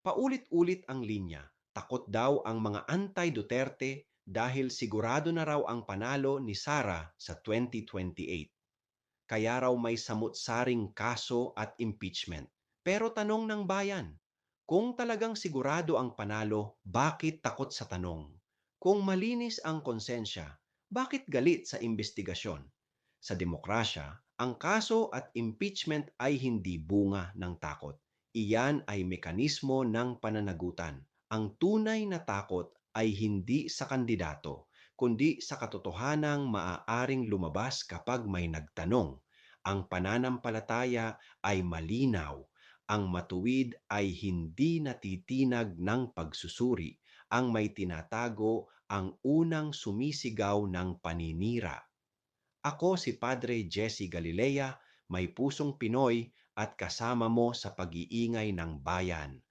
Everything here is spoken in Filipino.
Paulit-ulit ang linya. Takot daw ang mga anti-Duterte dahil sigurado na raw ang panalo ni Sara sa 2028. Kaya raw may samut-saring kaso at impeachment. Pero tanong ng bayan, kung talagang sigurado ang panalo, bakit takot sa tanong? Kung malinis ang konsensya, bakit galit sa investigasyon? Sa demokrasya, ang kaso at impeachment ay hindi bunga ng takot. Iyan ay mekanismo ng pananagutan. Ang tunay na takot ay hindi sa kandidato, kundi sa katotohanang maaaring lumabas kapag may nagtanong. Ang pananampalataya ay malinaw. Ang matuwid ay hindi natitinag ng pagsusuri. Ang may tinatago ang unang sumisigaw ng paninira. Ako si Padre Jesse Galilea, may pusong Pinoy at kasama mo sa pag-iingay ng bayan.